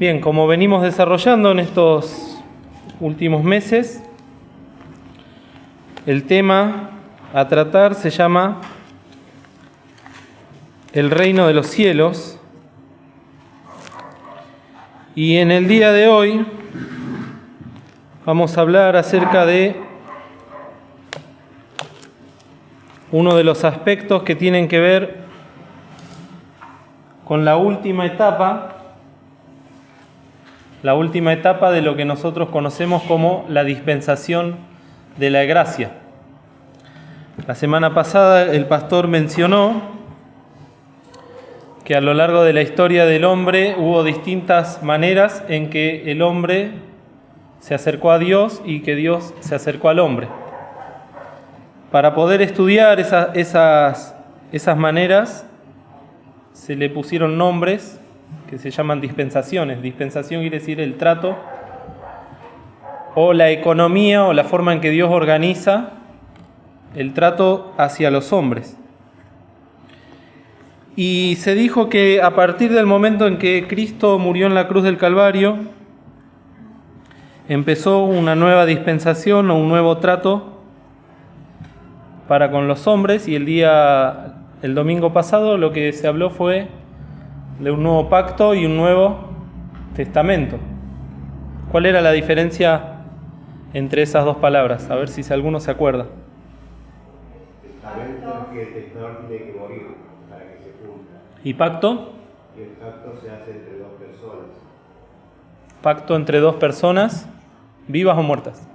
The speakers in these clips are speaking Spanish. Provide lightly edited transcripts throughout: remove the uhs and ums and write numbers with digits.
Bien, como venimos desarrollando en estos últimos meses, el tema a tratar se llama el reino de los cielos. Y en el día de hoy vamos a hablar acerca de uno de los aspectos que tienen que ver con la última etapa de lo que nosotros conocemos como la dispensación de la gracia. La semana pasada el pastor mencionó que a lo largo de la historia del hombre hubo distintas maneras en que el hombre se acercó a Dios y que Dios se acercó al hombre. Para poder estudiar esas maneras se le pusieron nombres que se llaman dispensaciones. Dispensación quiere decir el trato o la economía o la forma en que Dios organiza el trato hacia los hombres. Y se dijo que a partir del momento en que Cristo murió en la cruz del Calvario, empezó una nueva dispensación o un nuevo trato para con los hombres, y el domingo pasado lo que se habló fue de un nuevo pacto y un nuevo testamento. ¿Cuál era la diferencia entre esas dos palabras? A ver si alguno se acuerda. Testamento es que el testador tiene que morir para que se cumpla. ¿Y pacto? Y el pacto se hace entre dos personas. Pacto entre dos personas, ¿vivas o muertas?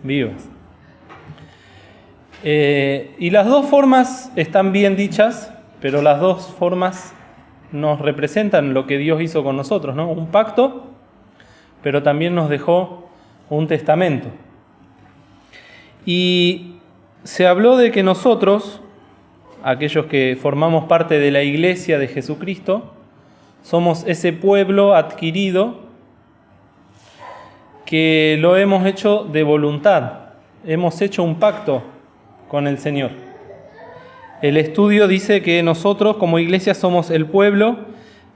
Vivas. Y las dos formas están bien dichas, pero las dos formas nos representan lo que Dios hizo con nosotros, ¿no? Un pacto, pero también nos dejó un testamento. Y se habló de que nosotros, aquellos que formamos parte de la iglesia de Jesucristo, somos ese pueblo adquirido que lo hemos hecho de voluntad, hemos hecho un pacto con el Señor. El estudio dice que nosotros como iglesia somos el pueblo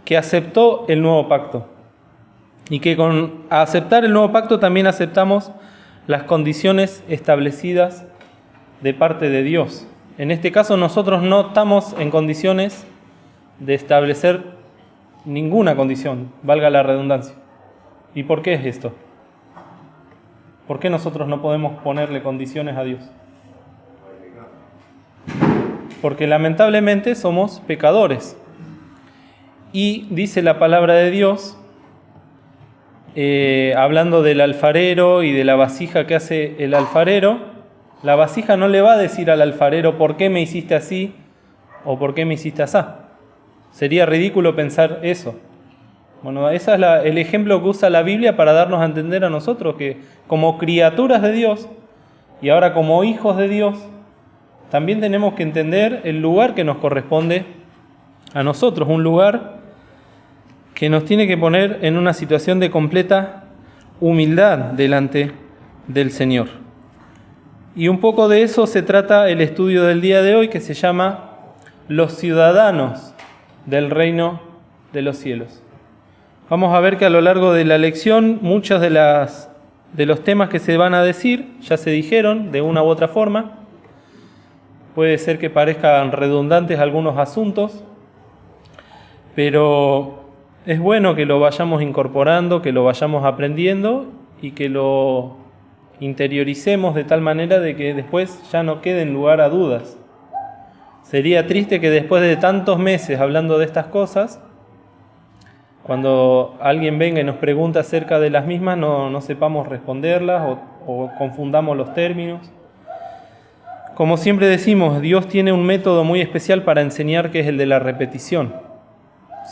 que aceptó el nuevo pacto y que con aceptar el nuevo pacto también aceptamos las condiciones establecidas de parte de Dios. En este caso nosotros no estamos en condiciones de establecer ninguna condición, valga la redundancia. ¿Y por qué es esto? ¿Por qué nosotros no podemos ponerle condiciones a Dios? Porque lamentablemente somos pecadores. Y dice la palabra de Dios, hablando del alfarero y de la vasija que hace el alfarero, la vasija no le va a decir al alfarero ¿por qué me hiciste así? O ¿por qué me hiciste así? Sería ridículo pensar eso. Bueno, ese es el ejemplo que usa la Biblia para darnos a entender a nosotros que como criaturas de Dios y ahora como hijos de Dios, también tenemos que entender el lugar que nos corresponde a nosotros, un lugar que nos tiene que poner en una situación de completa humildad delante del Señor. Y un poco de eso se trata el estudio del día de hoy, que se llama Los ciudadanos del reino de los cielos. Vamos a ver que a lo largo de la lección muchos de los temas que se van a decir ya se dijeron de una u otra forma. Puede ser que parezcan redundantes algunos asuntos, pero es bueno que lo vayamos incorporando, que lo vayamos aprendiendo y que lo interioricemos de tal manera de que después ya no quede en lugar a dudas. Sería triste que después de tantos meses hablando de estas cosas, cuando alguien venga y nos pregunta acerca de las mismas, no sepamos responderlas o confundamos los términos. Como siempre decimos, Dios tiene un método muy especial para enseñar, que es el de la repetición.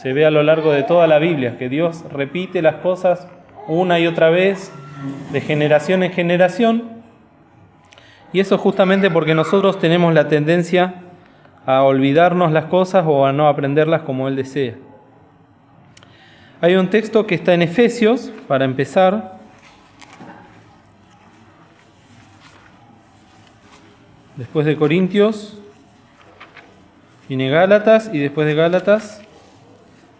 Se ve a lo largo de toda la Biblia que Dios repite las cosas una y otra vez, de generación en generación, y eso justamente porque nosotros tenemos la tendencia a olvidarnos las cosas o a no aprenderlas como Él desea. Hay un texto que está en Efesios, para empezar. Después de Corintios viene Gálatas y después de Gálatas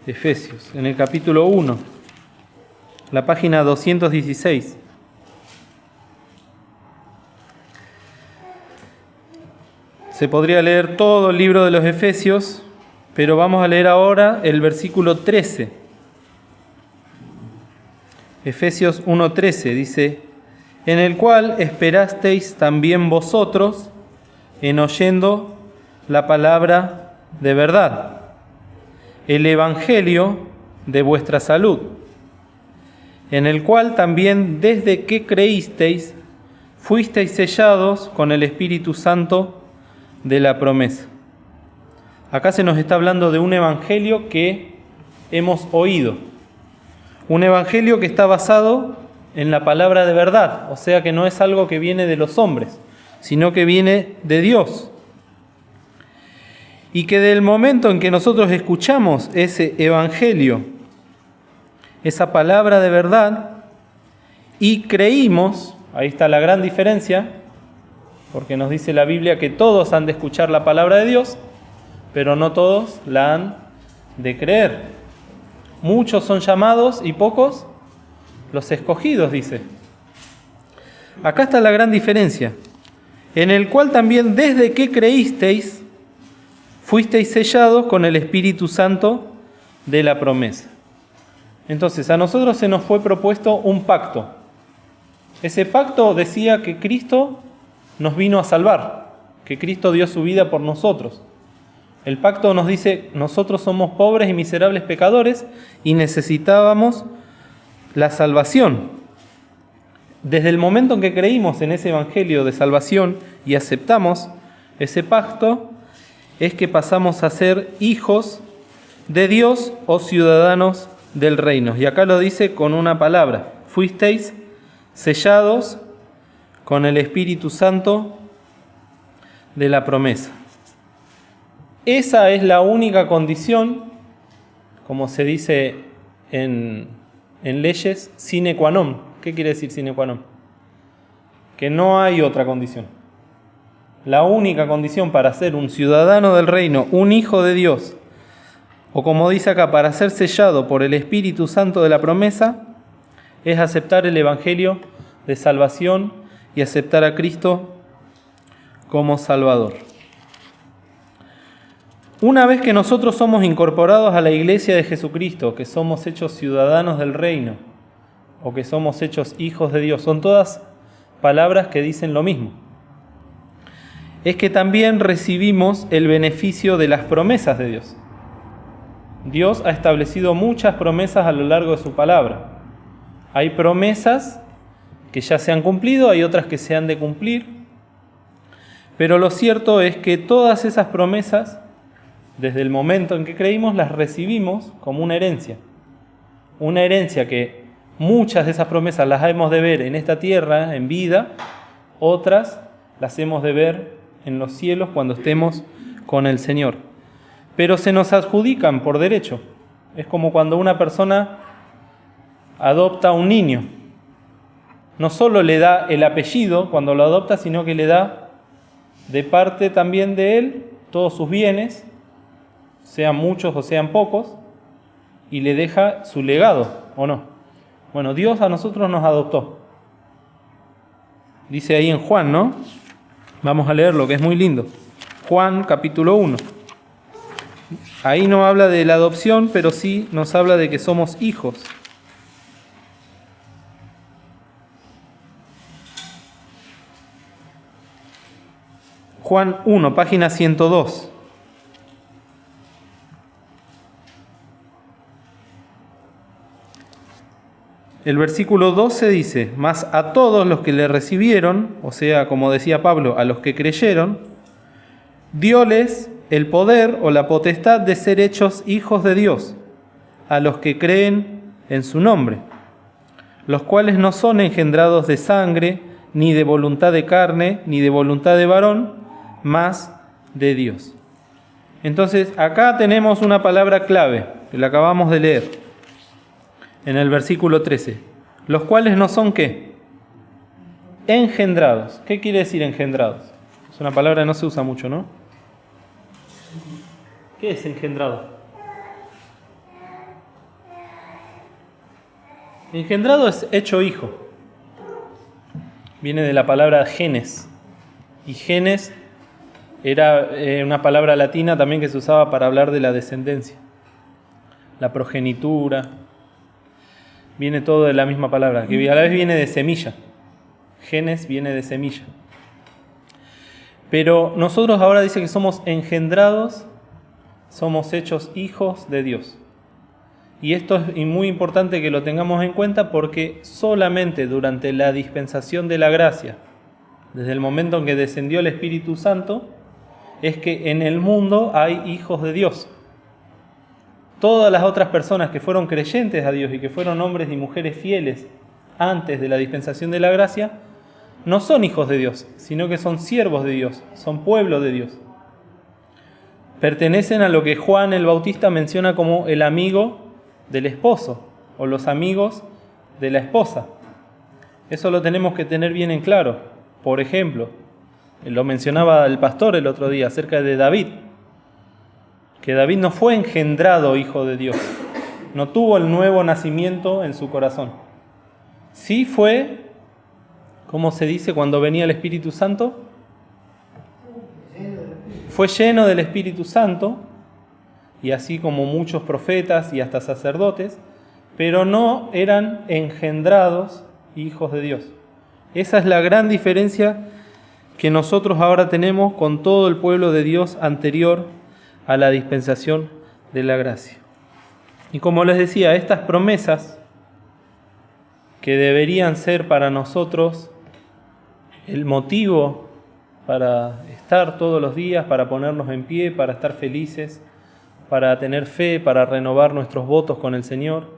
Efesios, en el capítulo 1. la página 216. Se podría leer todo el libro de los Efesios, pero vamos a leer ahora el versículo 13. Efesios 1:13 dice: en el cual esperasteis también vosotros en oyendo la palabra de verdad, el evangelio de vuestra salud, en el cual también desde que creísteis fuisteis sellados con el Espíritu Santo de la promesa. Acá se nos está hablando de un evangelio que hemos oído, un evangelio que está basado en la palabra de verdad, o sea que no es algo que viene de los hombres, sino que viene de Dios. Y que del momento en que nosotros escuchamos ese evangelio, esa palabra de verdad, y creímos, ahí está la gran diferencia, porque nos dice la Biblia que todos han de escuchar la palabra de Dios, pero no todos la han de creer. Muchos son llamados y pocos los escogidos, dice. Acá está la gran diferencia, en el cual también desde que creísteis, fuisteis sellados con el Espíritu Santo de la promesa. Entonces, a nosotros se nos fue propuesto un pacto. Ese pacto decía que Cristo nos vino a salvar, que Cristo dio su vida por nosotros. El pacto nos dice, nosotros somos pobres y miserables pecadores y necesitábamos la salvación. Desde el momento en que creímos en ese evangelio de salvación y aceptamos ese pacto, es que pasamos a ser hijos de Dios o ciudadanos del reino. Y acá lo dice con una palabra: fuisteis sellados con el Espíritu Santo de la promesa. Esa es la única condición, como se dice en leyes, sine qua non. ¿Qué quiere decir sine qua non? Que no hay otra condición. La única condición para ser un ciudadano del reino, un hijo de Dios, o como dice acá, para ser sellado por el Espíritu Santo de la promesa, es aceptar el evangelio de salvación y aceptar a Cristo como Salvador. Una vez que nosotros somos incorporados a la iglesia de Jesucristo, que somos hechos ciudadanos del reino, o que somos hechos hijos de Dios, son todas palabras que dicen lo mismo. Es que también recibimos el beneficio de las promesas de Dios. Dios ha establecido muchas promesas a lo largo de su palabra. Hay promesas que ya se han cumplido, hay otras que se han de cumplir, pero lo cierto es que todas esas promesas, desde el momento en que creímos, las recibimos como una herencia que muchas de esas promesas las hemos de ver en esta tierra, en vida, otras las hemos de ver en los cielos cuando estemos con el Señor. Pero se nos adjudican por derecho. Es como cuando una persona adopta a un niño. No solo le da el apellido cuando lo adopta, sino que le da de parte también de él todos sus bienes, sean muchos o sean pocos, y le deja su legado, ¿o no? Bueno, Dios a nosotros nos adoptó. Dice ahí en Juan, ¿no? Vamos a leerlo, que es muy lindo. Juan capítulo 1. Ahí no habla de la adopción, pero sí nos habla de que somos hijos. Juan 1, página 102. El versículo 12 dice: mas a todos los que le recibieron, o sea, como decía Pablo, a los que creyeron, dióles el poder o la potestad de ser hechos hijos de Dios, a los que creen en su nombre, los cuales no son engendrados de sangre, ni de voluntad de carne, ni de voluntad de varón, mas de Dios. Entonces, acá tenemos una palabra clave, que la acabamos de leer, en el versículo 13. Los cuales no son, ¿qué? Engendrados. ¿Qué quiere decir engendrados? Es una palabra que no se usa mucho, ¿no? ¿Qué es engendrado? Engendrado es hecho hijo. Viene de la palabra genes. Y genes era una palabra latina también que se usaba para hablar de la descendencia. La progenitura. Viene todo de la misma palabra, que a la vez viene de semilla. Genes viene de semilla. Pero nosotros ahora dice que somos engendrados, somos hechos hijos de Dios. Y esto es muy importante que lo tengamos en cuenta porque solamente durante la dispensación de la gracia, desde el momento en que descendió el Espíritu Santo, es que en el mundo hay hijos de Dios. Todas las otras personas que fueron creyentes a Dios y que fueron hombres y mujeres fieles antes de la dispensación de la gracia, no son hijos de Dios, sino que son siervos de Dios, son pueblo de Dios. Pertenecen a lo que Juan el Bautista menciona como el amigo del esposo o los amigos de la esposa. Eso lo tenemos que tener bien en claro. Por ejemplo, lo mencionaba el pastor el otro día acerca de David, que David no fue engendrado hijo de Dios, no tuvo el nuevo nacimiento en su corazón. Sí fue, ¿cómo se dice cuando venía el Espíritu Santo? Fue lleno del Espíritu Santo, y así como muchos profetas y hasta sacerdotes, pero no eran engendrados hijos de Dios. Esa es la gran diferencia que nosotros ahora tenemos con todo el pueblo de Dios anterior a la dispensación de la gracia. Y como les decía, estas promesas que deberían ser para nosotros el motivo para estar todos los días, para ponernos en pie, para estar felices, para tener fe, para renovar nuestros votos con el Señor,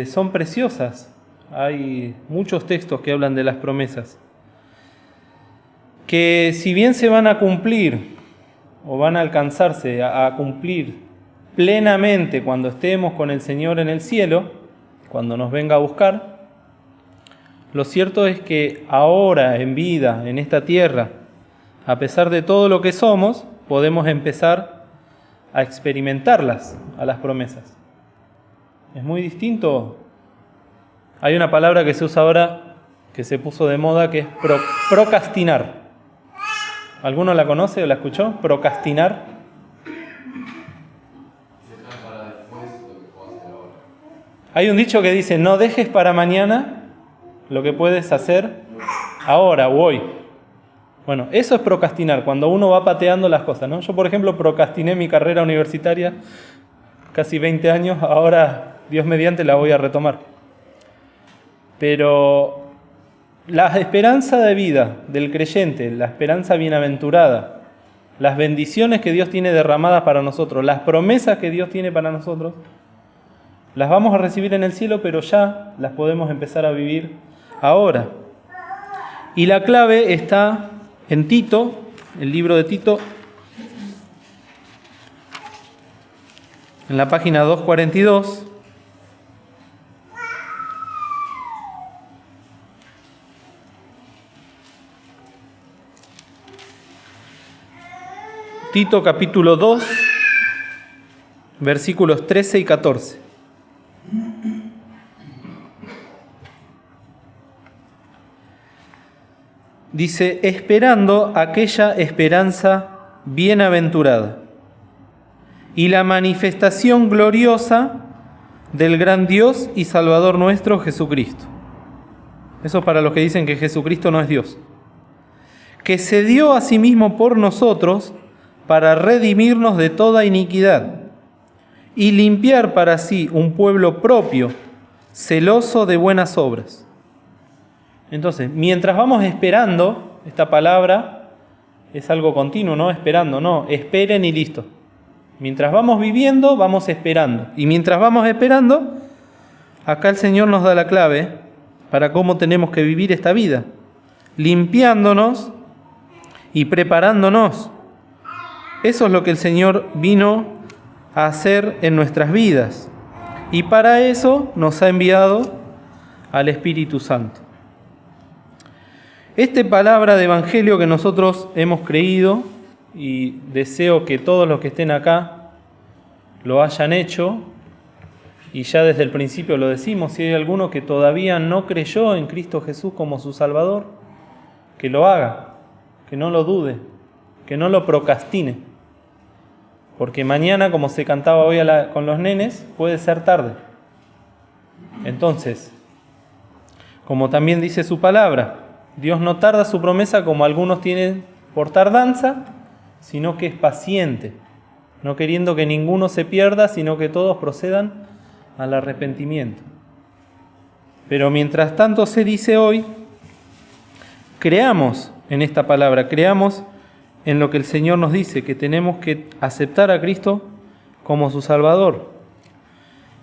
son preciosas. Hay muchos textos que hablan de las promesas, que si bien se van a cumplir o van a alcanzarse a cumplir plenamente cuando estemos con el Señor en el cielo, cuando nos venga a buscar, lo cierto es que ahora en vida, en esta tierra, a pesar de todo lo que somos, podemos empezar a experimentarlas, a las promesas. Es muy distinto. Hay una palabra que se usa ahora, que se puso de moda, que es procrastinar. ¿Alguno la conoce o la escuchó? Procrastinar. Hay un dicho que dice, no dejes para mañana lo que puedes hacer ahora o hoy. Bueno, eso es procrastinar, cuando uno va pateando las cosas, ¿no? Yo, por ejemplo, procrastiné mi carrera universitaria casi 20 años, ahora, Dios mediante, la voy a retomar. Pero la esperanza de vida del creyente, la esperanza bienaventurada, las bendiciones que Dios tiene derramadas para nosotros, las promesas que Dios tiene para nosotros, las vamos a recibir en el cielo, pero ya las podemos empezar a vivir ahora. Y la clave está en Tito, el libro de Tito, en la página 242. Tito capítulo 2, versículos 13 y 14. Dice, esperando aquella esperanza bienaventurada y la manifestación gloriosa del gran Dios y Salvador nuestro Jesucristo. Eso es para los que dicen que Jesucristo no es Dios. Que se dio a sí mismo por nosotros para redimirnos de toda iniquidad y limpiar para sí un pueblo propio, celoso de buenas obras. Entonces, mientras vamos esperando, esta palabra es algo continuo, no esperando, no, esperen y listo. Mientras vamos viviendo, vamos esperando. Y mientras vamos esperando, acá el Señor nos da la clave para cómo tenemos que vivir esta vida, limpiándonos y preparándonos. Eso es lo que el Señor vino a hacer en nuestras vidas. Y para eso nos ha enviado al Espíritu Santo. Esta palabra de evangelio que nosotros hemos creído, y deseo que todos los que estén acá lo hayan hecho, Y ya desde el principio lo decimos, si hay alguno que todavía no creyó en Cristo Jesús como su Salvador, que lo haga, que no lo dude, que no lo procrastine. Porque mañana, como se cantaba hoy con los nenes, puede ser tarde. Entonces, como también dice su palabra, Dios no tarda su promesa como algunos tienen por tardanza, sino que es paciente, no queriendo que ninguno se pierda, sino que todos procedan al arrepentimiento. Pero mientras tanto se dice hoy, creamos en esta palabra, creamos en lo que el Señor nos dice, que tenemos que aceptar a Cristo como su Salvador.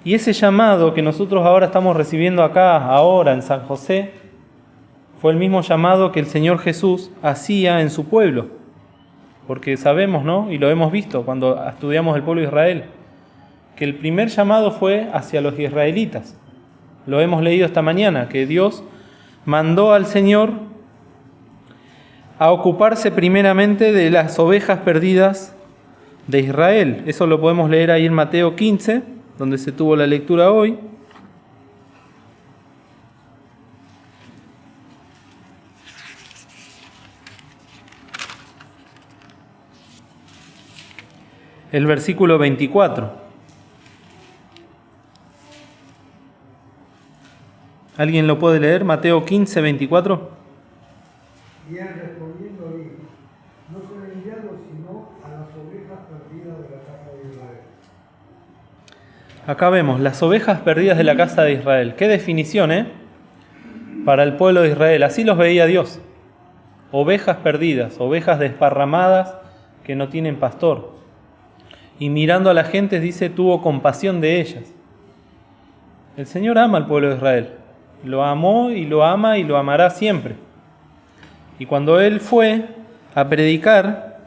Y ese llamado que nosotros ahora estamos recibiendo acá, ahora en San José, fue el mismo llamado que el Señor Jesús hacía en su pueblo. Porque sabemos, ¿no? Y lo hemos visto cuando estudiamos el pueblo de Israel, que el primer llamado fue hacia los israelitas. Lo hemos leído esta mañana, que Dios mandó al Señor a ocuparse primeramente de las ovejas perdidas de Israel. Eso lo podemos leer ahí en Mateo 15, donde se tuvo la lectura hoy. El versículo 24. ¿Alguien lo puede leer? Mateo 15, 24. Y él respondiendo dijo: no son enviados sino a las ovejas perdidas de la casa de Israel. Acá vemos las ovejas perdidas de la casa de Israel. Qué definición, para el pueblo de Israel. Así los veía Dios. Ovejas perdidas, ovejas desparramadas que no tienen pastor. Y mirando a la gente, dice, tuvo compasión de ellas. El Señor ama al pueblo de Israel. Lo amó y lo ama y lo amará siempre. Y cuando Él fue a predicar,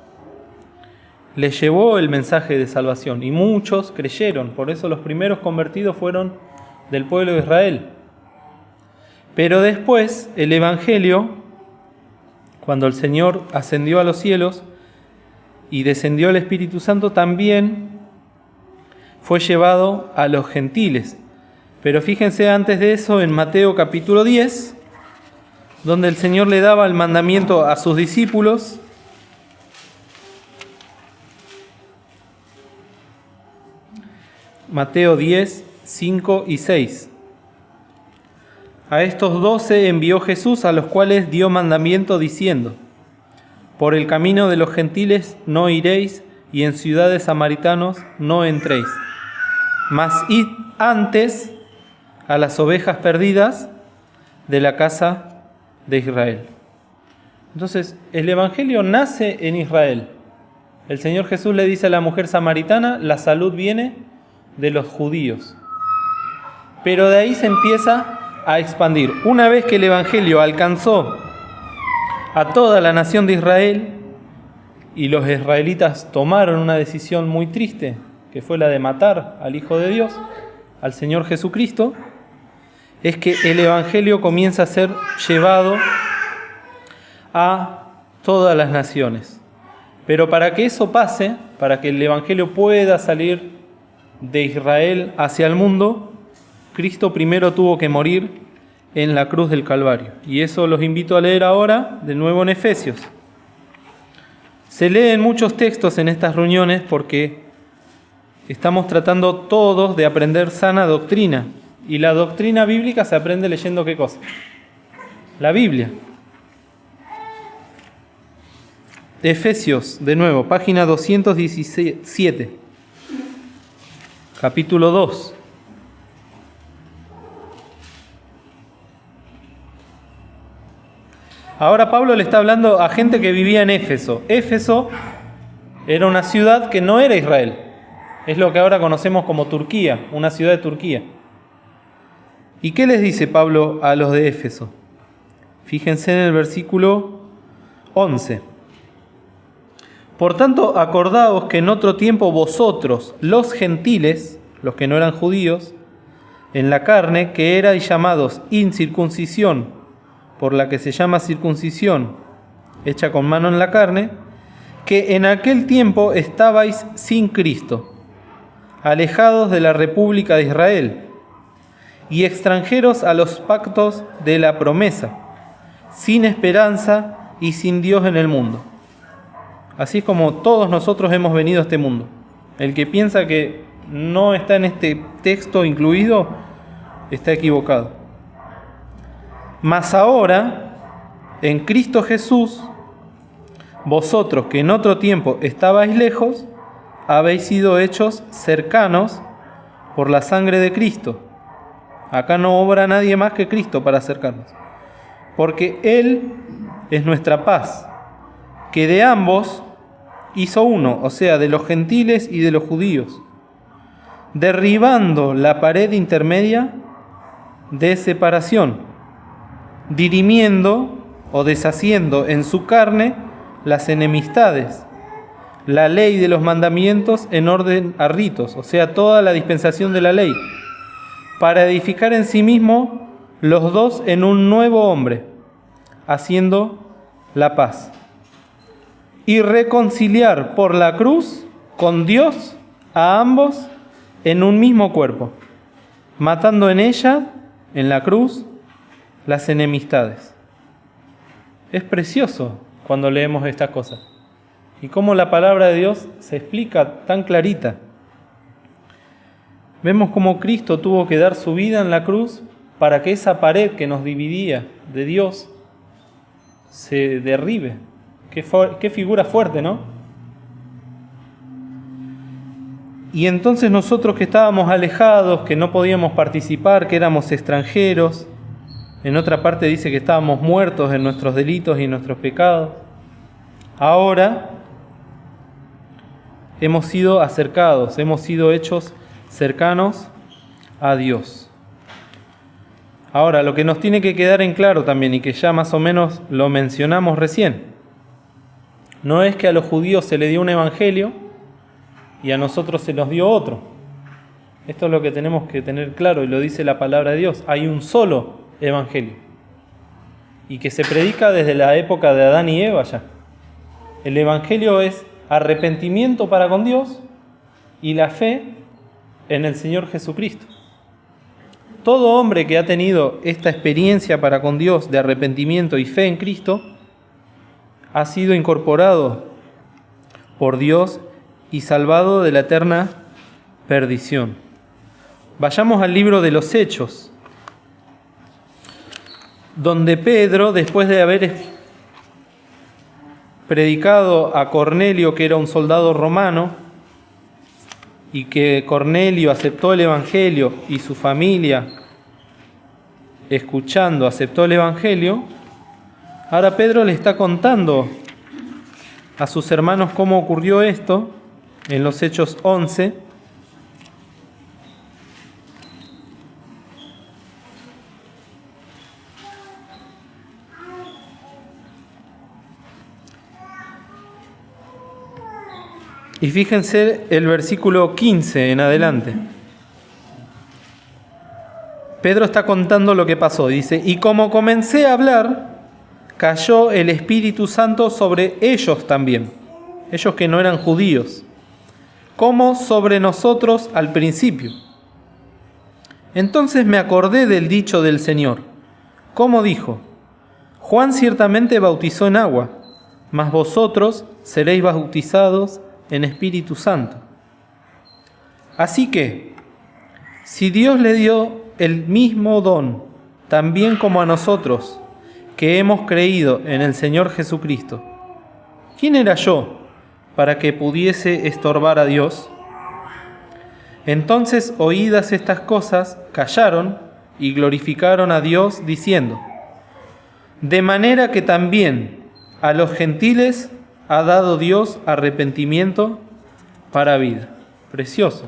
le llevó el mensaje de salvación. Y muchos creyeron. Por eso los primeros convertidos fueron del pueblo de Israel. Pero después, el Evangelio, cuando el Señor ascendió a los cielos y descendió el Espíritu Santo, también fue llevado a los gentiles. Pero fíjense antes de eso en Mateo capítulo 10, donde el Señor le daba el mandamiento a sus discípulos. Mateo 10, 5 y 6. A estos 12 envió Jesús, a los cuales dio mandamiento diciendo: por el camino de los gentiles no iréis, y en ciudades samaritanos no entréis. Mas id antes a las ovejas perdidas de la casa de Israel. Entonces, el Evangelio nace en Israel. El Señor Jesús le dice a la mujer samaritana, la salud viene de los judíos. Pero de ahí se empieza a expandir. Una vez que el Evangelio alcanzó a toda la nación de Israel, y los israelitas tomaron una decisión muy triste, que fue la de matar al Hijo de Dios, al Señor Jesucristo, es que el Evangelio comienza a ser llevado a todas las naciones. Pero para que eso pase, para que el Evangelio pueda salir de Israel hacia el mundo, Cristo primero tuvo que morir en la cruz del Calvario. Y eso los invito a leer ahora, de nuevo en Efesios. Se leen muchos textos en estas reuniones porque estamos tratando todos de aprender sana doctrina. Y la doctrina bíblica se aprende leyendo ¿qué cosa? La Biblia. Efesios, de nuevo, página 217, capítulo 2. Ahora Pablo le está hablando a gente que vivía en Éfeso. Éfeso era una ciudad que no era Israel. Es lo que ahora conocemos como Turquía, una ciudad de Turquía. ¿Y qué les dice Pablo a los de Éfeso? Fíjense en el versículo 11. Por tanto, acordaos que en otro tiempo vosotros, los gentiles, los que no eran judíos, en la carne, que erais llamados incircuncisión, por la que se llama circuncisión, hecha con mano en la carne, que en aquel tiempo estabais sin Cristo, alejados de la República de Israel, y extranjeros a los pactos de la promesa, sin esperanza y sin Dios en el mundo. Así es como todos nosotros hemos venido a este mundo. El que piensa que no está en este texto incluido, está equivocado. Mas ahora, en Cristo Jesús, vosotros que en otro tiempo estabais lejos, habéis sido hechos cercanos por la sangre de Cristo. Acá no obra nadie más que Cristo para acercarnos. Porque Él es nuestra paz, que de ambos hizo uno, o sea, de los gentiles y de los judíos, derribando la pared intermedia de separación, dirimiendo o deshaciendo en su carne las enemistades, la ley de los mandamientos en orden a ritos, o sea, toda la dispensación de la ley, para edificar en sí mismo los dos en un nuevo hombre, haciendo la paz, y reconciliar por la cruz con Dios a ambos en un mismo cuerpo, matando en ella, en la cruz, las enemistades. Es precioso cuando leemos estas cosas. Y cómo la palabra de Dios se explica tan clarita. Vemos cómo Cristo tuvo que dar su vida en la cruz para que esa pared que nos dividía de Dios se derribe. Qué figura fuerte, ¿no? Y entonces nosotros que estábamos alejados, que no podíamos participar, que éramos extranjeros, en otra parte dice que estábamos muertos en nuestros delitos y en nuestros pecados, ahora hemos sido acercados, hemos sido hechos cercanos a Dios. Ahora, lo que nos tiene que quedar en claro también, y que ya más o menos lo mencionamos recién, no es que a los judíos se les dio un evangelio y a nosotros se nos dio otro. Esto es lo que tenemos que tener claro, y lo dice la palabra de Dios. Hay un solo evangelio, y que se predica desde la época de Adán y Eva ya. El evangelio es arrepentimiento para con Dios y la fe en el Señor Jesucristo. Todo hombre que ha tenido esta experiencia para con Dios de arrepentimiento y fe en Cristo ha sido incorporado por Dios y salvado de la eterna perdición. Vayamos al libro de los Hechos, donde Pedro, después de haber predicado a Cornelio, que era un soldado romano, y que Cornelio aceptó el Evangelio y su familia, escuchando, aceptó el Evangelio, ahora Pedro le está contando a sus hermanos cómo ocurrió esto en los Hechos 11. Y fíjense el versículo 15 en adelante. Pedro está contando lo que pasó. Dice, y como comencé a hablar, cayó el Espíritu Santo sobre ellos también, ellos que no eran judíos, como sobre nosotros al principio. Entonces me acordé del dicho del Señor, como dijo, Juan ciertamente bautizó en agua, mas vosotros seréis bautizados en Espíritu Santo. Así que, si Dios le dio el mismo don, también como a nosotros, que hemos creído en el Señor Jesucristo, ¿quién era yo para que pudiese estorbar a Dios? Entonces, oídas estas cosas, callaron y glorificaron a Dios, diciendo, de manera que también a los gentiles ha dado Dios arrepentimiento para vida. Precioso.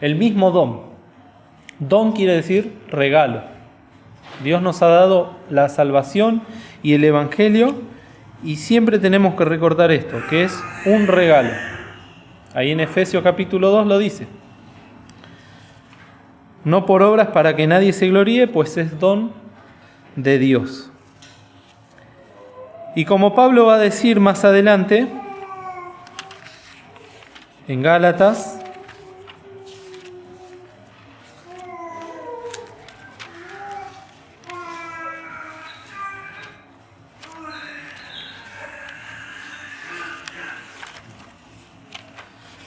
El mismo don. Don quiere decir regalo. Dios nos ha dado la salvación y el Evangelio, y siempre tenemos que recordar esto, que es un regalo. Ahí en Efesios capítulo 2 lo dice. No por obras para que nadie se gloríe, pues es don de Dios. Y como Pablo va a decir más adelante, en Gálatas,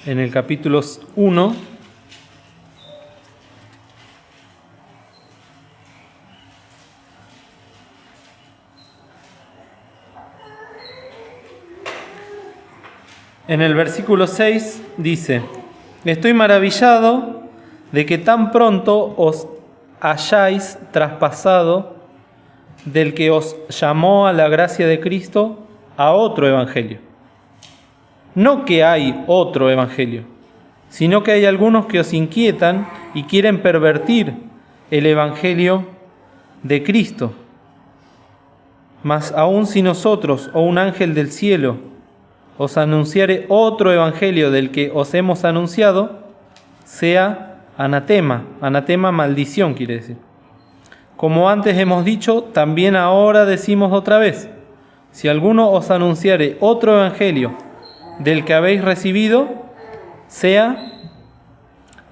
en el capítulo 1. En el versículo 6 dice: estoy maravillado de que tan pronto os hayáis traspasado del que os llamó a la gracia de Cristo a otro evangelio. No que hay otro evangelio, sino que hay algunos que os inquietan y quieren pervertir el evangelio de Cristo. Mas aun si nosotros o un ángel del cielo os anunciare otro evangelio del que os hemos anunciado, sea anatema. Anatema, maldición quiere decir. Como antes hemos dicho, también ahora decimos otra vez: si alguno os anunciare otro evangelio del que habéis recibido, sea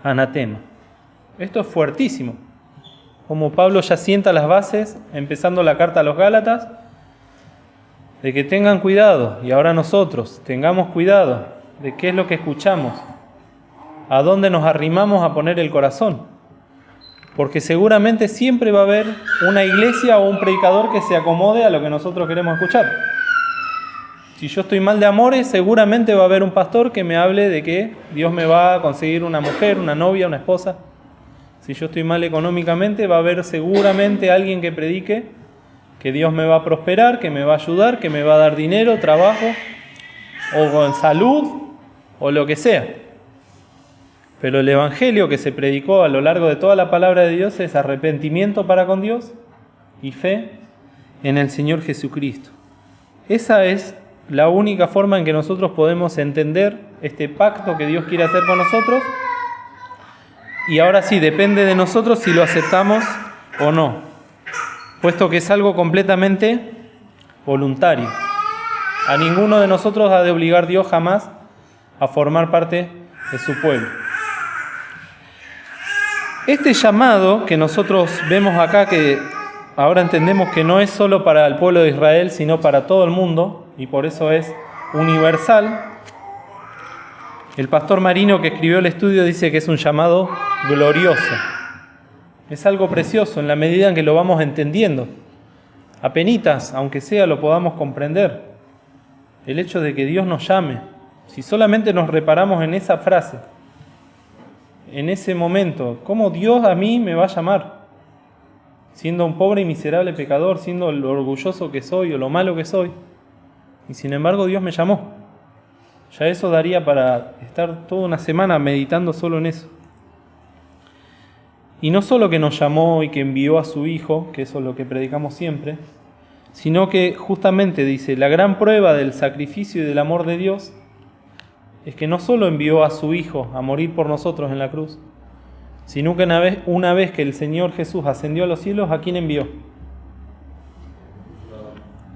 anatema. Esto es fuertísimo. Como Pablo ya sienta las bases, empezando la carta a los Gálatas, de que tengan cuidado, y ahora nosotros tengamos cuidado de qué es lo que escuchamos, a dónde nos arrimamos a poner el corazón, porque seguramente siempre va a haber una iglesia o un predicador que se acomode a lo que nosotros queremos escuchar. Si yo estoy mal de amores, seguramente va a haber un pastor que me hable de que Dios me va a conseguir una mujer, una novia, una esposa. Si yo estoy mal económicamente, va a haber seguramente alguien que predique que Dios me va a prosperar, que me va a ayudar, que me va a dar dinero, trabajo, o salud, o lo que sea. Pero el evangelio que se predicó a lo largo de toda la palabra de Dios es arrepentimiento para con Dios y fe en el Señor Jesucristo. Esa es la única forma en que nosotros podemos entender este pacto que Dios quiere hacer con nosotros. Y ahora sí, depende de nosotros si lo aceptamos o no, puesto que es algo completamente voluntario. A ninguno de nosotros ha de obligar Dios jamás a formar parte de su pueblo. Este llamado que nosotros vemos acá, que ahora entendemos que no es solo para el pueblo de Israel, sino para todo el mundo, y por eso es universal. El pastor Marino, que escribió el estudio, dice que es un llamado glorioso. Es algo precioso en la medida en que lo vamos entendiendo. Apenitas, aunque sea, lo podamos comprender. El hecho de que Dios nos llame. Si solamente nos reparamos en esa frase, en ese momento, ¿cómo Dios a mí me va a llamar? Siendo un pobre y miserable pecador, siendo lo orgulloso que soy o lo malo que soy. Y sin embargo Dios me llamó. Ya eso daría para estar toda una semana meditando solo en eso. Y no solo que nos llamó y que envió a su Hijo, que eso es lo que predicamos siempre, sino que justamente dice, la gran prueba del sacrificio y del amor de Dios es que no solo envió a su Hijo a morir por nosotros en la cruz, sino que una vez que el Señor Jesús ascendió a los cielos, ¿a quién envió?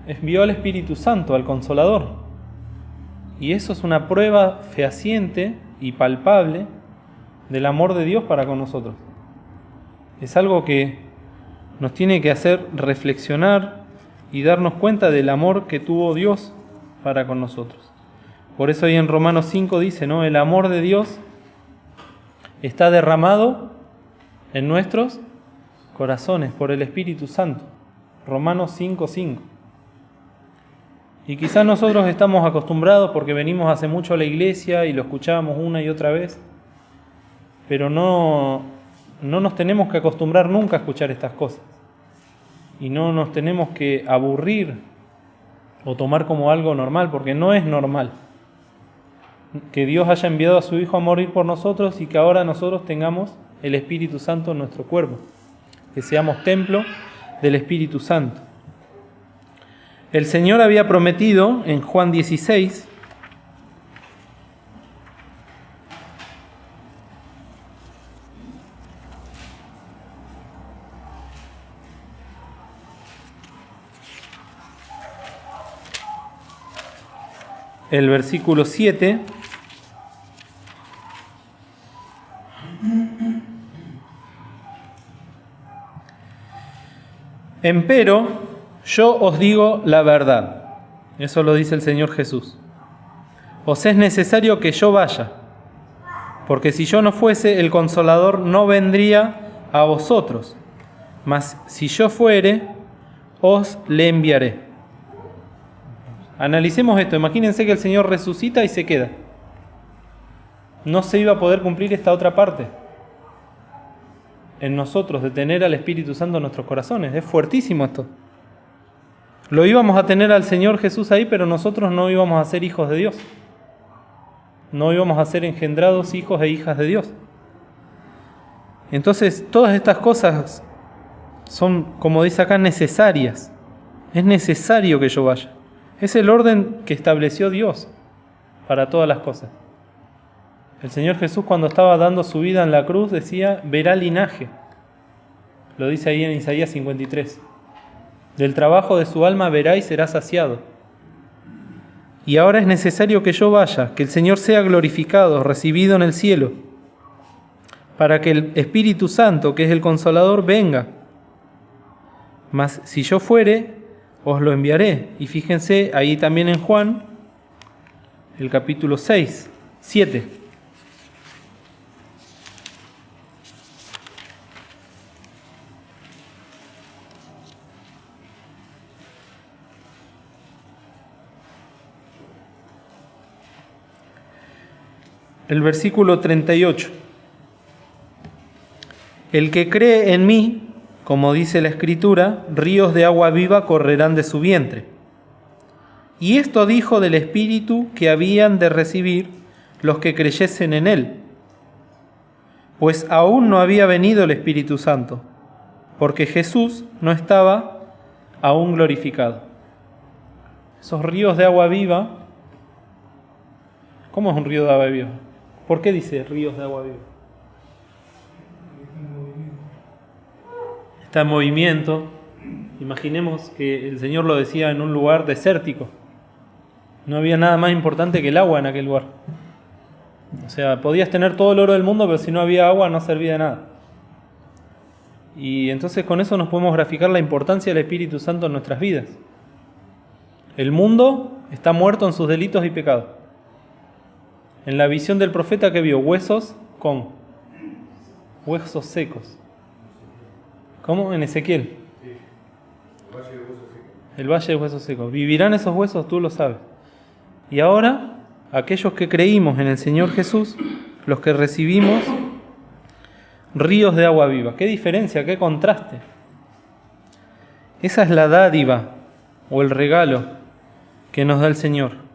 Envió al Espíritu Santo, al Consolador. Y eso es una prueba fehaciente y palpable del amor de Dios para con nosotros. Es algo que nos tiene que hacer reflexionar y darnos cuenta del amor que tuvo Dios para con nosotros. Por eso ahí en Romanos 5 dice, ¿no? El amor de Dios está derramado en nuestros corazones por el Espíritu Santo. Romanos 5:5. Y quizás nosotros estamos acostumbrados porque venimos hace mucho a la iglesia y lo escuchábamos una y otra vez, pero no nos tenemos que acostumbrar nunca a escuchar estas cosas. Y no nos tenemos que aburrir o tomar como algo normal, porque no es normal que Dios haya enviado a su Hijo a morir por nosotros y que ahora nosotros tengamos el Espíritu Santo en nuestro cuerpo, que seamos templo del Espíritu Santo. El Señor había prometido en Juan 16, el versículo 7, empero yo os digo la verdad. Eso lo dice el Señor Jesús. Os es necesario que yo vaya, Porque si yo no fuese, el Consolador no vendría a vosotros. Mas si yo fuere, os le enviaré. Analicemos esto. Imagínense que el Señor resucita y se queda. No se iba a poder cumplir esta otra parte en nosotros, de tener al Espíritu Santo en nuestros corazones. Es fuertísimo esto. Lo íbamos a tener al Señor Jesús ahí, pero nosotros no íbamos a ser hijos de Dios. No íbamos a ser engendrados hijos e hijas de Dios. Entonces, todas estas cosas son, como dice acá, necesarias. Es necesario que yo vaya. Es el orden que estableció Dios para todas las cosas. El Señor Jesús, cuando estaba dando su vida en la cruz, decía, verá linaje. Lo dice ahí en Isaías 53. Del trabajo de su alma verá y será saciado. Y ahora es necesario que yo vaya, que el Señor sea glorificado, recibido en el cielo, para que el Espíritu Santo, que es el Consolador, venga. Mas si yo fuere, os lo enviaré. Y fíjense ahí también en Juan, el capítulo 6, 7. El versículo 38. El que cree en mí, como dice la Escritura, ríos de agua viva correrán de su vientre. Y esto dijo del Espíritu que habían de recibir los que creyesen en él, pues aún no había venido el Espíritu Santo, porque Jesús no estaba aún glorificado. Esos ríos de agua viva, ¿cómo es un río de agua viva? ¿Por qué dice ríos de agua viva? Está en movimiento. Imaginemos que el Señor lo decía en un lugar desértico. No había nada más importante que el agua en aquel lugar. O sea, podías tener todo el oro del mundo, pero si no había agua no servía de nada. Y entonces con eso nos podemos graficar la importancia del Espíritu Santo en nuestras vidas. El mundo está muerto en sus delitos y pecados. En la visión del profeta, que vio huesos con huesos secos. ¿Cómo? En Ezequiel. El valle de huesos secos. ¿Vivirán esos huesos? Tú lo sabes. Y ahora, aquellos que creímos en el Señor Jesús, los que recibimos ríos de agua viva. ¿Qué diferencia? ¿Qué contraste? Esa es la dádiva o el regalo que nos da el Señor.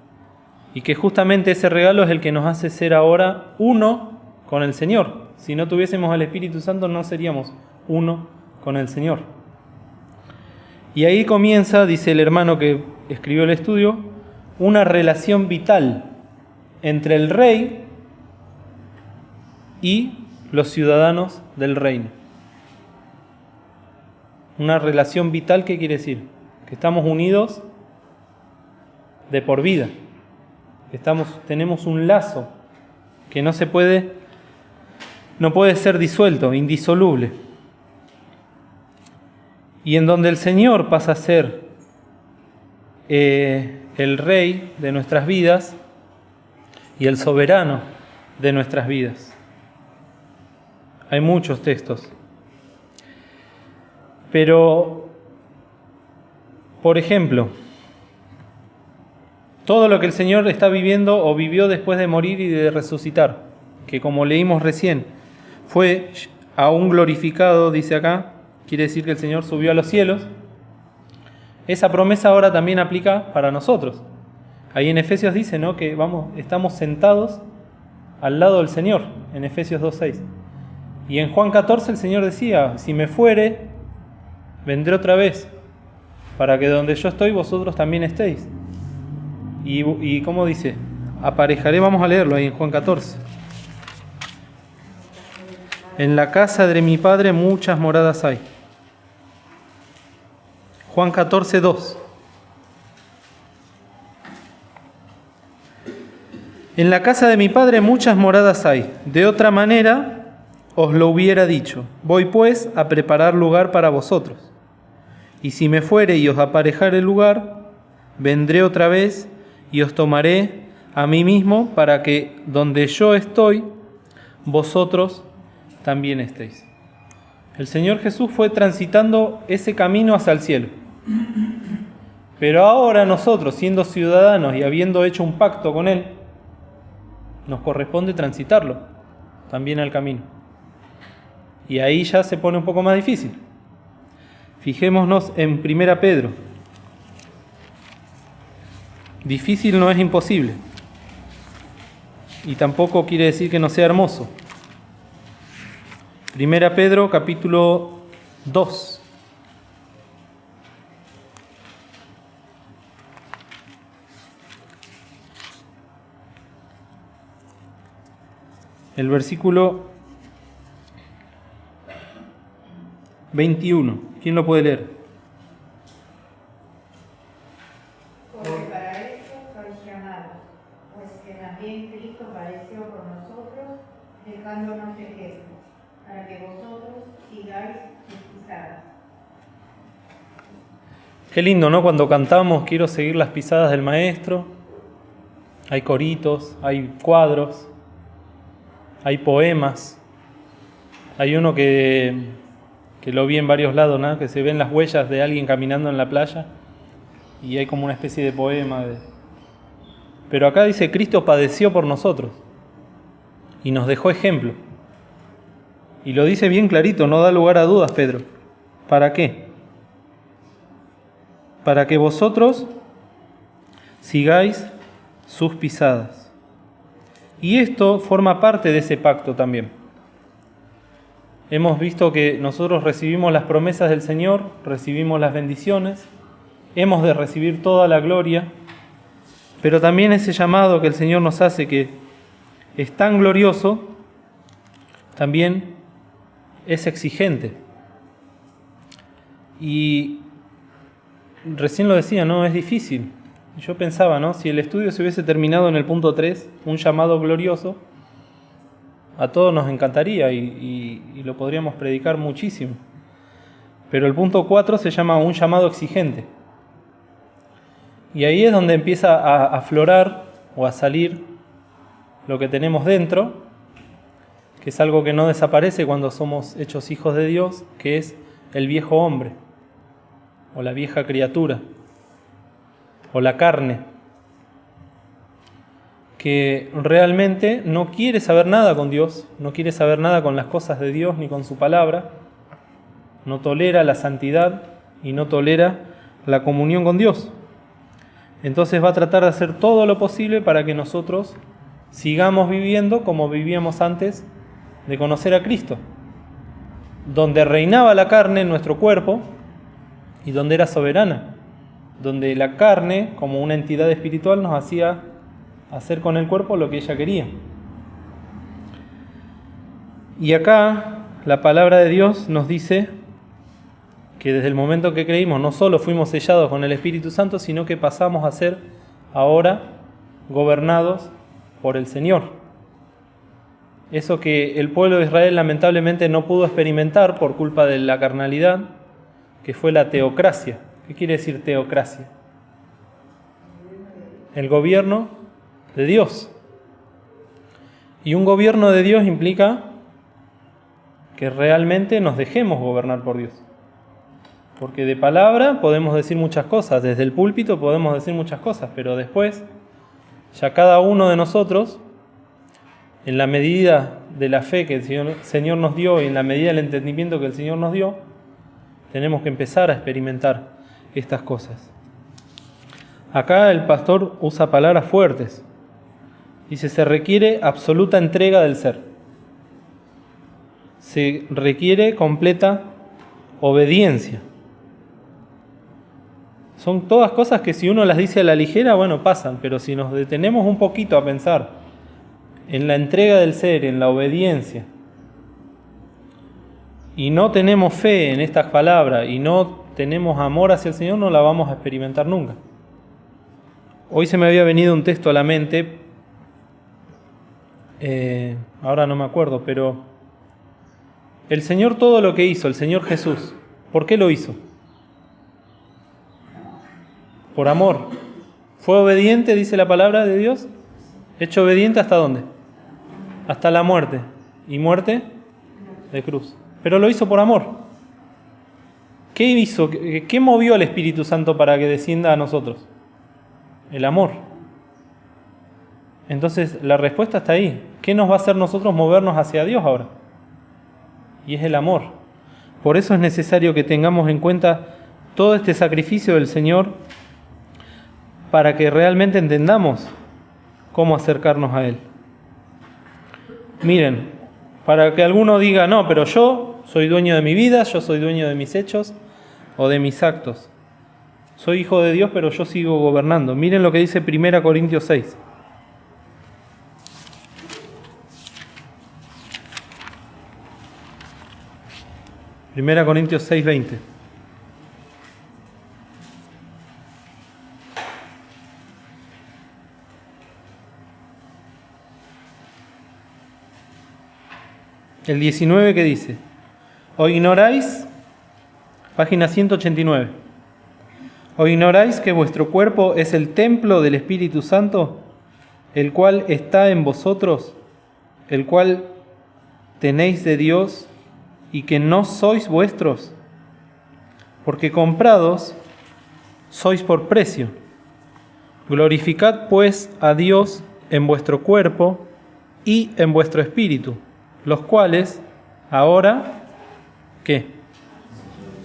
Y que justamente ese regalo es el que nos hace ser ahora uno con el Señor. Si no tuviésemos al Espíritu Santo no seríamos uno con el Señor. Y ahí comienza, dice el hermano que escribió el estudio, una relación vital entre el rey y los ciudadanos del reino. Una relación vital, ¿qué quiere decir? Que estamos unidos de por vida. Tenemos un lazo que no puede ser disuelto, indisoluble. Y en donde el Señor pasa a ser el rey de nuestras vidas y el soberano de nuestras vidas. Hay muchos textos. Pero, por ejemplo, todo lo que el Señor está viviendo o vivió después de morir y de resucitar, que como leímos recién, fue aún glorificado, dice acá, quiere decir que el Señor subió a los cielos. Esa promesa ahora también aplica para nosotros. Ahí en Efesios dice, ¿no?, que estamos sentados al lado del Señor, en Efesios 2:6. Y en Juan 14 el Señor decía, si me fuere, vendré otra vez, para que donde yo estoy vosotros también estéis. Y ¿cómo dice? Aparejaré, vamos a leerlo ahí en Juan 14. En la casa de mi Padre muchas moradas hay. Juan 14, 2. En la casa de mi Padre muchas moradas hay. De otra manera os lo hubiera dicho. Voy pues a preparar lugar para vosotros. Y si me fuere y os aparejare el lugar, vendré otra vez y os tomaré a mí mismo, para que donde yo estoy, vosotros también estéis. El Señor Jesús fue transitando ese camino hacia el cielo. Pero ahora nosotros, siendo ciudadanos y habiendo hecho un pacto con Él, nos corresponde transitarlo también al camino. Y ahí ya se pone un poco más difícil. Fijémonos en 1 Pedro. Difícil no es imposible. Y tampoco quiere decir que no sea hermoso. 1 Pedro capítulo 2. El versículo 21. ¿Quién lo puede leer? Porque para esto sois llamados, pues que también Cristo padeció por nosotros, dejándonos ejemplo, para que vosotros sigáis sus pisadas. Qué lindo, ¿no? Cuando cantamos quiero seguir las pisadas del maestro. Hay coritos, hay cuadros, hay poemas. Hay uno que lo vi en varios lados, ¿no? Que se ven las huellas de alguien caminando en la playa y hay como una especie de poema. Pero acá dice, Cristo padeció por nosotros y nos dejó ejemplo. Y lo dice bien clarito, no da lugar a dudas, Pedro. ¿Para qué? Para que vosotros sigáis sus pisadas. Y esto forma parte de ese pacto también. Hemos visto que nosotros recibimos las promesas del Señor, recibimos las bendiciones, hemos de recibir toda la gloria, pero también ese llamado que el Señor nos hace, que es tan glorioso, también es exigente. Y recién lo decía, ¿no? Es difícil. Yo pensaba, ¿no? Si el estudio se hubiese terminado en el punto 3, un llamado glorioso, a todos nos encantaría y lo podríamos predicar muchísimo. Pero el punto 4 se llama un llamado exigente. Y ahí es donde empieza a aflorar o a salir lo que tenemos dentro, que es algo que no desaparece cuando somos hechos hijos de Dios, que es el viejo hombre, o la vieja criatura, o la carne, que realmente no quiere saber nada con Dios, no quiere saber nada con las cosas de Dios ni con su palabra, no tolera la santidad y no tolera la comunión con Dios. Entonces va a tratar de hacer todo lo posible para que nosotros sigamos viviendo como vivíamos antes de conocer a Cristo, donde reinaba la carne en nuestro cuerpo y donde era soberana, donde la carne, como una entidad espiritual, nos hacía hacer con el cuerpo lo que ella quería. Y acá la palabra de Dios nos dice que desde el momento que creímos no solo fuimos sellados con el Espíritu Santo, sino que pasamos a ser ahora gobernados por el Señor. Eso que el pueblo de Israel lamentablemente no pudo experimentar por culpa de la carnalidad, que fue la teocracia. ¿Qué quiere decir teocracia? El gobierno de Dios. Y un gobierno de Dios implica que realmente nos dejemos gobernar por Dios. Porque de palabra podemos decir muchas cosas, desde el púlpito podemos decir muchas cosas, pero después ya cada uno de nosotros, en la medida de la fe que el Señor nos dio y en la medida del entendimiento que el Señor nos dio, tenemos que empezar a experimentar estas cosas. Acá el pastor usa palabras fuertes. Dice, se requiere absoluta entrega del ser. Se requiere completa obediencia. Son todas cosas que si uno las dice a la ligera, bueno, pasan, pero si nos detenemos un poquito a pensar en la entrega del ser, en la obediencia, y no tenemos fe en estas palabras y no tenemos amor hacia el Señor, no la vamos a experimentar nunca. Hoy se me había venido un texto a la mente, ahora no me acuerdo, pero el Señor todo lo que hizo, el Señor Jesús, ¿por qué lo hizo? Por amor. ¿Fue obediente, dice la palabra de Dios? ¿Hecho obediente hasta dónde? Hasta la muerte. y muerte de cruz. Pero lo hizo por amor. ¿Qué hizo? ¿Qué movió al Espíritu Santo para que descienda a nosotros? El amor. Entonces la respuesta está ahí. ¿Qué nos va a hacer nosotros movernos hacia Dios ahora? Y es el amor. Por eso es necesario que tengamos en cuenta todo este sacrificio del Señor para que realmente entendamos cómo acercarnos a Él. Miren, para que alguno diga, no, pero yo soy dueño de mi vida, yo soy dueño de mis hechos o de mis actos. Soy hijo de Dios, pero yo sigo gobernando. Miren lo que dice 1 Corintios 6. 1 Corintios 6, 20. El 19 que dice, ¿o ignoráis? Página 189. ¿O ignoráis que vuestro cuerpo es el templo del Espíritu Santo, el cual está en vosotros, el cual tenéis de Dios, y que no sois vuestros? Porque comprados sois por precio. Glorificad pues a Dios en vuestro cuerpo y en vuestro espíritu, los cuales ahora, ¿qué?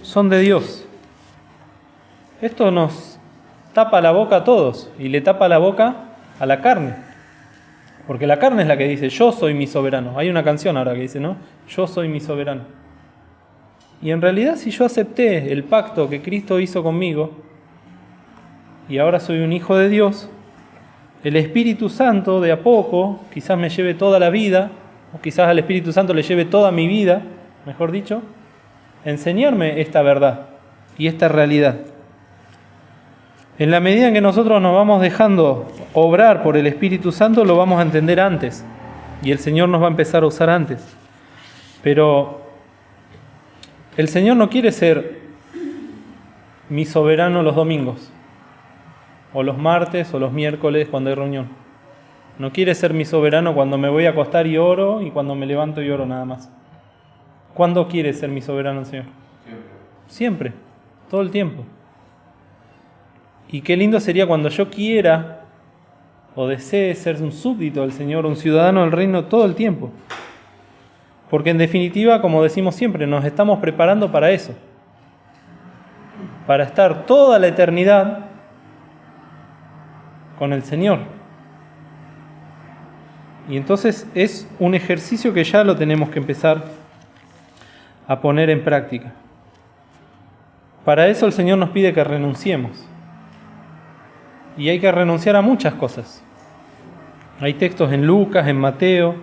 Son de Dios. Esto nos tapa la boca a todos y le tapa la boca a la carne. Porque la carne es la que dice, yo soy mi soberano. Hay una canción ahora que dice, ¿no? Yo soy mi soberano. Y en realidad, si yo acepté el pacto que Cristo hizo conmigo, y ahora soy un hijo de Dios, el Espíritu Santo de a poco, quizás me lleve toda la vida, o quizás al Espíritu Santo le lleve toda mi vida, mejor dicho, enseñarme esta verdad y esta realidad. En la medida en que nosotros nos vamos dejando obrar por el Espíritu Santo, lo vamos a entender antes, y el Señor nos va a empezar a usar antes. Pero el Señor no quiere ser mi soberano los domingos, o los martes, o los miércoles cuando hay reunión. No quiere ser mi soberano cuando me voy a acostar y oro, y cuando me levanto y oro nada más. ¿Cuándo quiere ser mi soberano el Señor? Siempre, todo el tiempo. Y qué lindo sería cuando yo quiera o desee ser un súbdito del Señor, un ciudadano del reino todo el tiempo. Porque en definitiva, como decimos siempre, nos estamos preparando para eso. Para estar toda la eternidad con el Señor. Y entonces es un ejercicio que ya lo tenemos que empezar a poner en práctica. Para eso el Señor nos pide que renunciemos. Y hay que renunciar a muchas cosas. Hay textos en Lucas, en Mateo,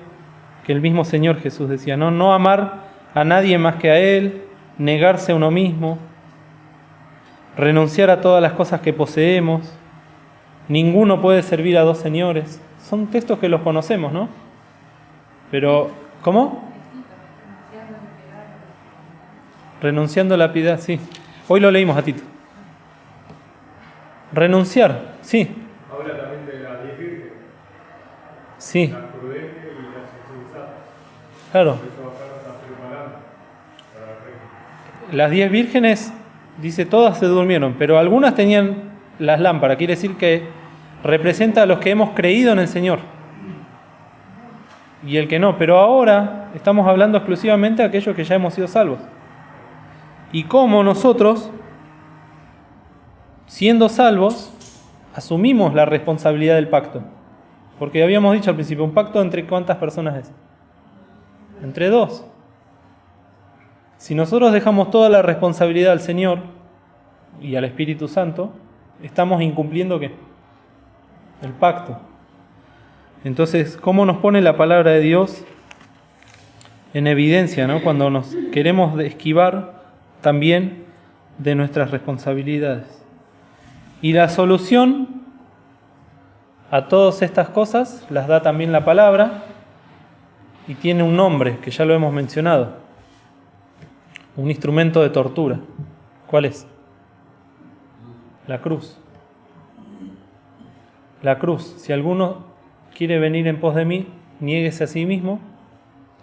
que el mismo Señor Jesús decía, no amar a nadie más que a Él, negarse a uno mismo, renunciar a todas las cosas que poseemos, ninguno puede servir a dos señores. Son textos que los conocemos, ¿no? Pero, ¿cómo? Renunciando a la piedad, sí. Hoy lo leímos a Tito. Renunciar, sí. Habla también de las 10 vírgenes. Sí. Las prudentes y las insensatas. Claro. Eso acá lo está preparando para el reino. Las 10 vírgenes, dice, todas se durmieron, pero algunas tenían las lámparas. Quiere decir que representa a los que hemos creído en el Señor. Y el que no. Pero ahora estamos hablando exclusivamente de aquellos que ya hemos sido salvos. Y cómo nosotros, siendo salvos, asumimos la responsabilidad del pacto. Porque habíamos dicho al principio, ¿un pacto entre cuántas personas es? Entre dos. Si nosotros dejamos toda la responsabilidad al Señor y al Espíritu Santo, estamos incumpliendo ¿qué? El pacto. Entonces, ¿cómo nos pone la palabra de Dios en evidencia, ¿no? Cuando nos queremos esquivar también de nuestras responsabilidades? Y la solución a todas estas cosas las da también la palabra y tiene un nombre que ya lo hemos mencionado, un instrumento de tortura. ¿Cuál es? La cruz. La cruz. Si alguno quiere venir en pos de mí, niéguese a sí mismo,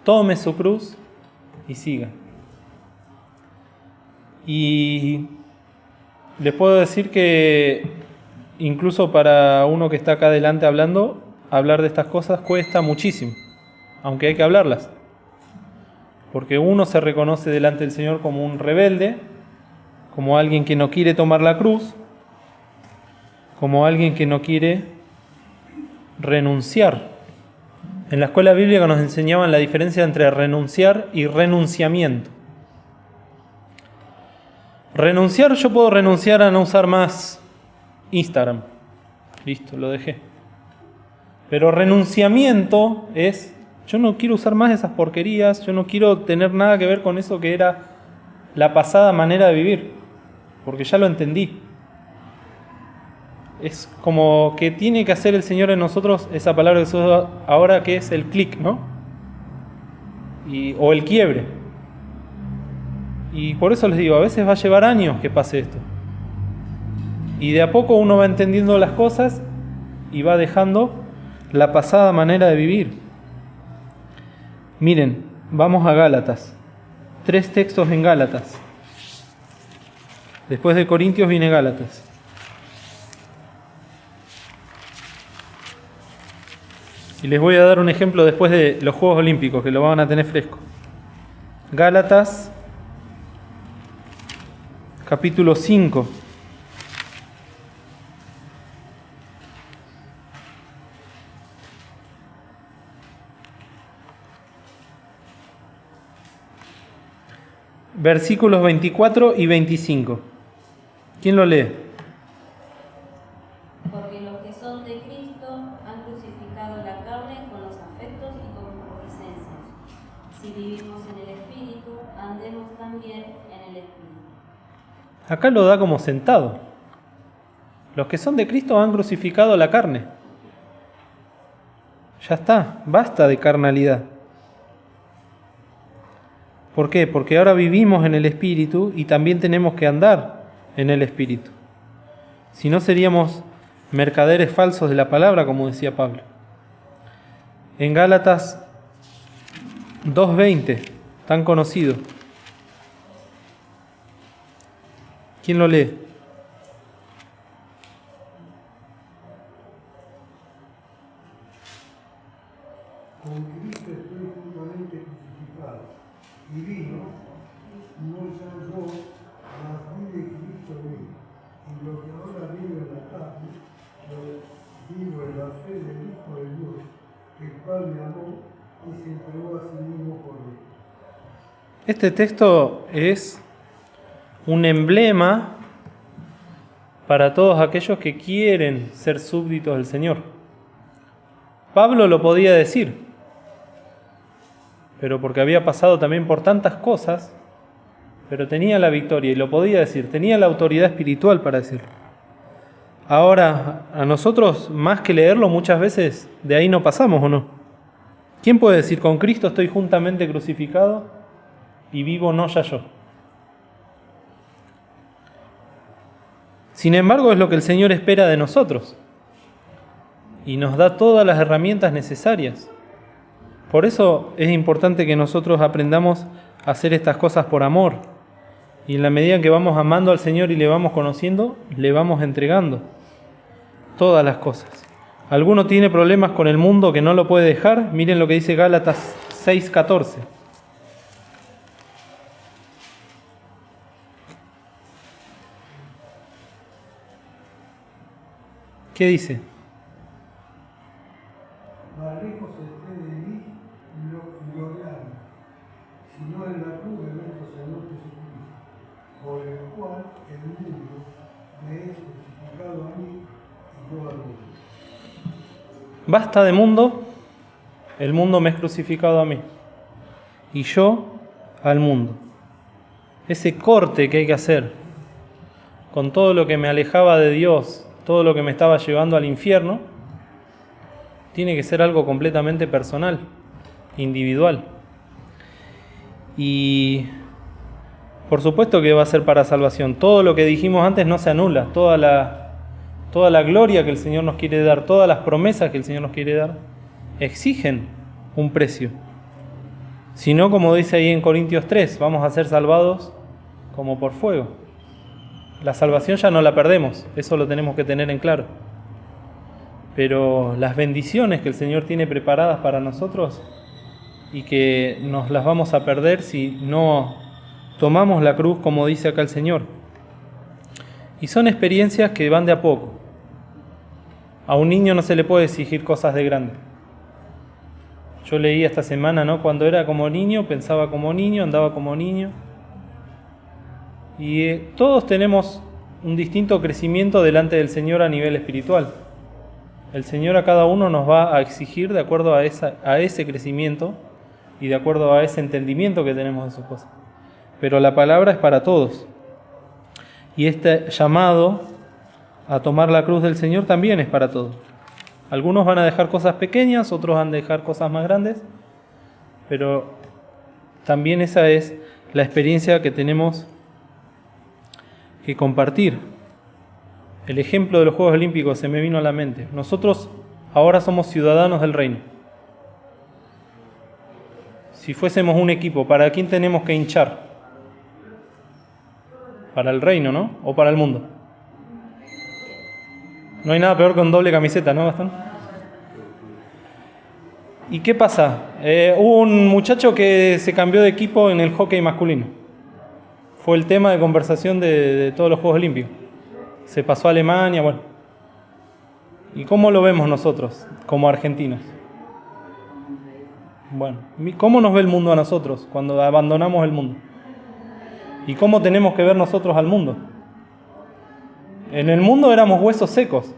tome su cruz y siga. Y les puedo decir que incluso para uno que está acá adelante hablando, hablar de estas cosas cuesta muchísimo, aunque hay que hablarlas. Porque uno se reconoce delante del Señor como un rebelde, como alguien que no quiere tomar la cruz, como alguien que no quiere renunciar. En la escuela bíblica nos enseñaban la diferencia entre renunciar y renunciamiento. Renunciar, yo puedo renunciar a no usar más Instagram. Listo, lo dejé. Pero renunciamiento es, yo no quiero usar más esas porquerías, yo no quiero tener nada que ver con eso que era la pasada manera de vivir, porque ya lo entendí. Es como que tiene que hacer el Señor en nosotros esa palabra que se usa ahora, que es el clic, ¿no? O el quiebre. Y por eso les digo, a veces va a llevar años que pase esto. Y de a poco uno va entendiendo las cosas y va dejando la pasada manera de vivir. Miren, vamos a Gálatas. 3 textos en Gálatas. Después de Corintios viene Gálatas. Y les voy a dar un ejemplo después de los Juegos Olímpicos, que lo van a tener fresco. Gálatas, capítulo 5. Versículos 24 y 25. ¿Quién lo lee? Porque los que son de Cristo han crucificado la carne con los afectos y concupiscencias. Si vivimos en el Espíritu, andemos también en el Espíritu. Acá lo da como sentado. Los que son de Cristo han crucificado la carne. Ya está, basta de carnalidad. ¿Por qué? Porque ahora vivimos en el Espíritu y también tenemos que andar en el Espíritu. Si no, seríamos mercaderes falsos de la palabra, como decía Pablo. En Gálatas 2:20, tan conocido. ¿Quién lo lee? Con Cristo estoy juntamente crucificado, y vino, no soy yo, mas vive Cristo en mí, y lo que ahora vivo en la carne, lo vivo en la fe del Hijo de Dios, el cual me amó y se entregó a sí mismo por mí. Este texto es un emblema para todos aquellos que quieren ser súbditos del Señor. Pablo lo podía decir, pero porque había pasado también por tantas cosas, pero tenía la victoria y lo podía decir, tenía la autoridad espiritual para decirlo. Ahora, a nosotros, más que leerlo, muchas veces de ahí no pasamos, ¿o no? ¿Quién puede decir, con Cristo estoy juntamente crucificado y vivo no ya yo? Sin embargo, es lo que el Señor espera de nosotros y nos da todas las herramientas necesarias. Por eso es importante que nosotros aprendamos a hacer estas cosas por amor. Y en la medida en que vamos amando al Señor y le vamos conociendo, le vamos entregando todas las cosas. ¿Alguno tiene problemas con el mundo que no lo puede dejar? Miren lo que dice Gálatas 6:14. ¿Qué dice? Más lejos esté de mí lo de alma, sino en la cruz de nuestro Señor Jesucristo, por el cual el mundo me es crucificado a mí y yo al mundo. Basta de mundo, el mundo me es crucificado a mí y yo al mundo. Ese corte que hay que hacer con todo lo que me alejaba de Dios, todo lo que me estaba llevando al infierno, tiene que ser algo completamente personal, individual. Y por supuesto que va a ser para salvación. Todo lo que dijimos antes no se anula, toda la gloria que el Señor nos quiere dar, todas las promesas que el Señor nos quiere dar, exigen un precio. sino como dice ahí en Corintios 3, vamos a ser salvados como por fuego. La salvación ya no la perdemos, eso lo tenemos que tener en claro. Pero las bendiciones que el Señor tiene preparadas para nosotros y que nos las vamos a perder si no tomamos la cruz como dice acá el Señor. Y son experiencias que van de a poco. A un niño no se le puede exigir cosas de grande. Yo leí esta semana, ¿no? Cuando era como niño, pensaba como niño, andaba como niño. Y todos tenemos un distinto crecimiento delante del Señor a nivel espiritual. El Señor a cada uno nos va a exigir de acuerdo a ese crecimiento y de acuerdo a ese entendimiento que tenemos de sus cosas. Pero la palabra es para todos. Y este llamado a tomar la cruz del Señor también es para todos. Algunos van a dejar cosas pequeñas, otros van a dejar cosas más grandes, pero también esa es la experiencia que tenemos que compartir. El ejemplo de los Juegos Olímpicos se me vino a la mente. Nosotros ahora somos ciudadanos del reino. Si fuésemos un equipo, ¿para quién tenemos que hinchar? Para el reino, ¿no? ¿O para el mundo? No hay nada peor que un doble camiseta, ¿no, Gastón? ¿Y qué pasa? Hubo un muchacho que se cambió de equipo en el hockey masculino. Fue el tema de conversación de todos los Juegos Olímpicos. Se pasó a Alemania, bueno. ¿Y cómo lo vemos nosotros, como argentinos? Bueno, ¿cómo nos ve el mundo a nosotros cuando abandonamos el mundo? ¿Y cómo tenemos que ver nosotros al mundo? En el mundo éramos huesos secos.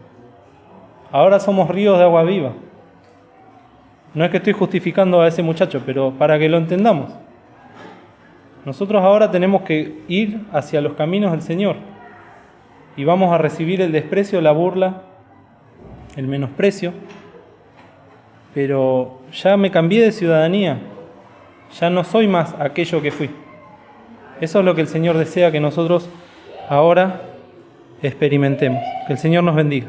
Ahora somos ríos de agua viva. No es que estoy justificando a ese muchacho, pero para que lo entendamos. Nosotros ahora tenemos que ir hacia los caminos del Señor. Y vamos a recibir el desprecio, la burla, el menosprecio. Pero ya me cambié de ciudadanía. Ya no soy más aquello que fui. Eso es lo que el Señor desea que nosotros ahora experimentemos. Que el Señor nos bendiga.